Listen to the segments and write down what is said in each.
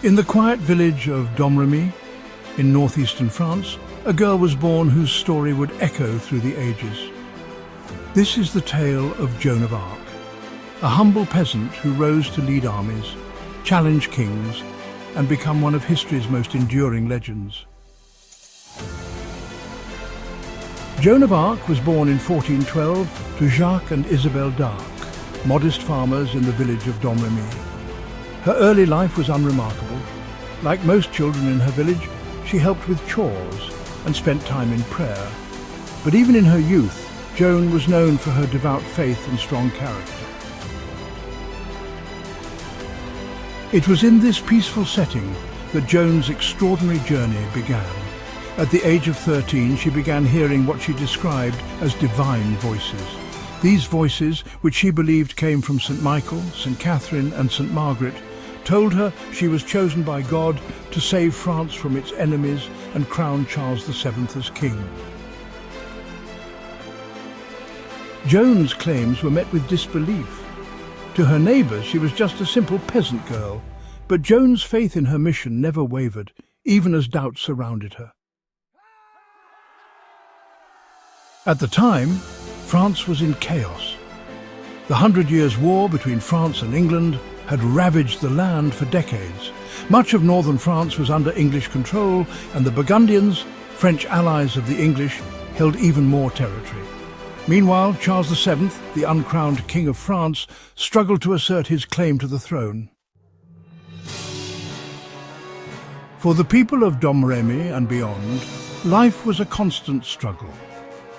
In the quiet village of Domrémy, in northeastern France, a girl was born whose story would echo through the ages. This is the tale of Joan of Arc, a humble peasant who rose to lead armies, challenge kings, and become one of history's most enduring legends. Joan of Arc was born in 1412 to Jacques and Isabelle d'Arc, modest farmers in the village of Domrémy. Her early life was unremarkable. Like most children in her village, she helped with chores and spent time in prayer. But even in her youth, Joan was known for her devout faith and strong character. It was in this peaceful setting that Joan's extraordinary journey began. At the age of 13, she began hearing what she described as divine voices. These voices, which she believed came from St. Michael, St. Catherine and St. Margaret, told her she was chosen by God to save France from its enemies and crown Charles VII as king. Joan's claims were met with disbelief. To her neighbours, she was just a simple peasant girl, but Joan's faith in her mission never wavered, even as doubts surrounded her. At the time, France was in chaos. The 100 Years' War between France and England had ravaged the land for decades. Much of northern France was under English control, and the Burgundians, French allies of the English, held even more territory. Meanwhile, Charles VII, the uncrowned King of France, struggled to assert his claim to the throne. For the people of Domrémy and beyond, life was a constant struggle.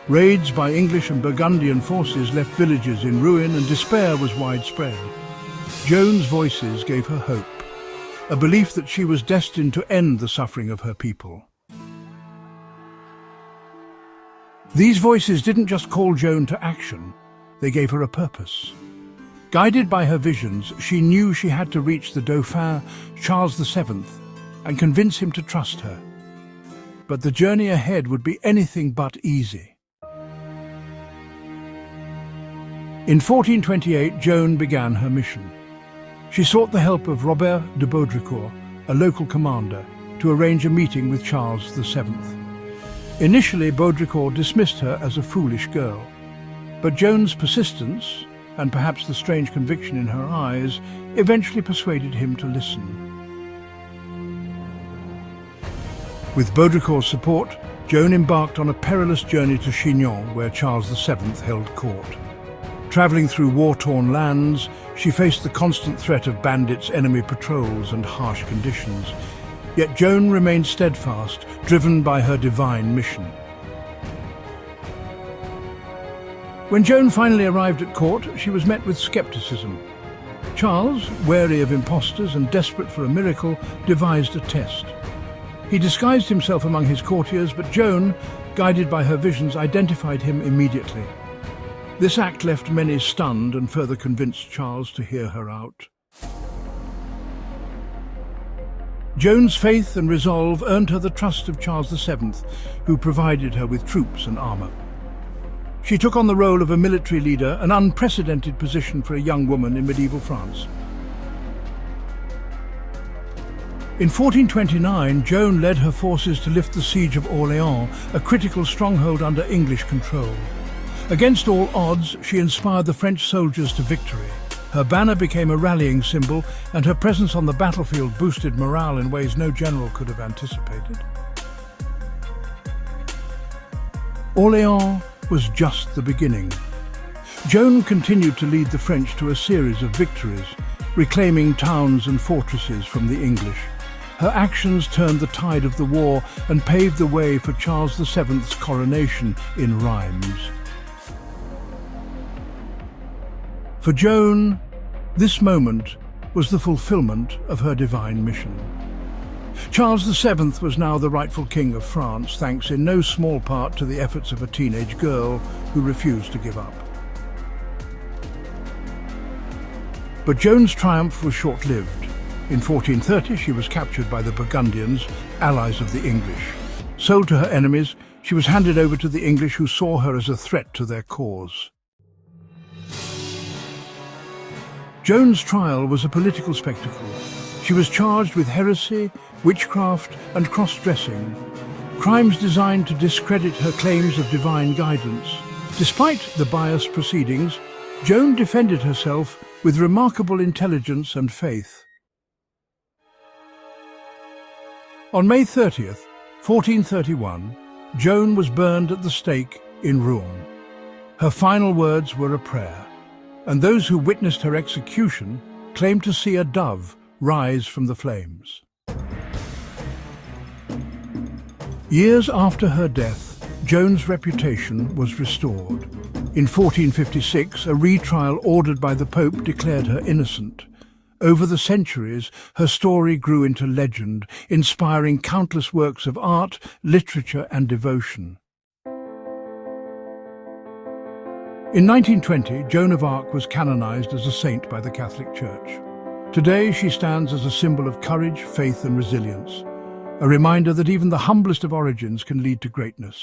Raids by English and Burgundian forces left villages in ruin, and despair was widespread. Joan's voices gave her hope, a belief that she was destined to end the suffering of her people. These voices didn't just call Joan to action, they gave her a purpose. Guided by her visions, she knew she had to reach the Dauphin, Charles VII, and convince him to trust her. But the journey ahead would be anything but easy. In 1428, Joan began her mission. She sought the help of Robert de Baudricourt, a local commander, to arrange a meeting with Charles VII. Initially, Baudricourt dismissed her as a foolish girl, but Joan's persistence, and perhaps the strange conviction in her eyes, eventually persuaded him to listen. With Baudricourt's support, Joan embarked on a perilous journey to Chinon, where Charles VII held court. Travelling through war-torn lands, she faced the constant threat of bandits, enemy patrols, and harsh conditions. Yet Joan remained steadfast, driven by her divine mission. When Joan finally arrived at court, she was met with skepticism. Charles, wary of impostors and desperate for a miracle, devised a test. He disguised himself among his courtiers, but Joan, guided by her visions, identified him immediately. This act left many stunned and further convinced Charles to hear her out. Joan's faith and resolve earned her the trust of Charles VII, who provided her with troops and armour. She took on the role of a military leader, an unprecedented position for a young woman in medieval France. In 1429, Joan led her forces to lift the siege of Orléans, a critical stronghold under English control. Against all odds, she inspired the French soldiers to victory. Her banner became a rallying symbol, and her presence on the battlefield boosted morale in ways no general could have anticipated. Orléans was just the beginning. Joan continued to lead the French to a series of victories, reclaiming towns and fortresses from the English. Her actions turned the tide of the war and paved the way for Charles VII's coronation in Reims. For Joan, this moment was the fulfillment of her divine mission. Charles VII was now the rightful king of France, thanks in no small part to the efforts of a teenage girl who refused to give up. But Joan's triumph was short-lived. In 1430, she was captured by the Burgundians, allies of the English. Sold to her enemies, she was handed over to the English, who saw her as a threat to their cause. Joan's trial was a political spectacle. She was charged with heresy, witchcraft, and cross-dressing, crimes designed to discredit her claims of divine guidance. Despite the biased proceedings, Joan defended herself with remarkable intelligence and faith. On May 30th, 1431, Joan was burned at the stake in Rouen. Her final words were a prayer, and those who witnessed her execution claimed to see a dove rise from the flames. Years after her death, Joan's reputation was restored. In 1456, a retrial ordered by the Pope declared her innocent. Over the centuries, her story grew into legend, inspiring countless works of art, literature, and devotion. In 1920, Joan of Arc was canonized as a saint by the Catholic Church. Today, she stands as a symbol of courage, faith, and resilience, a reminder that even the humblest of origins can lead to greatness.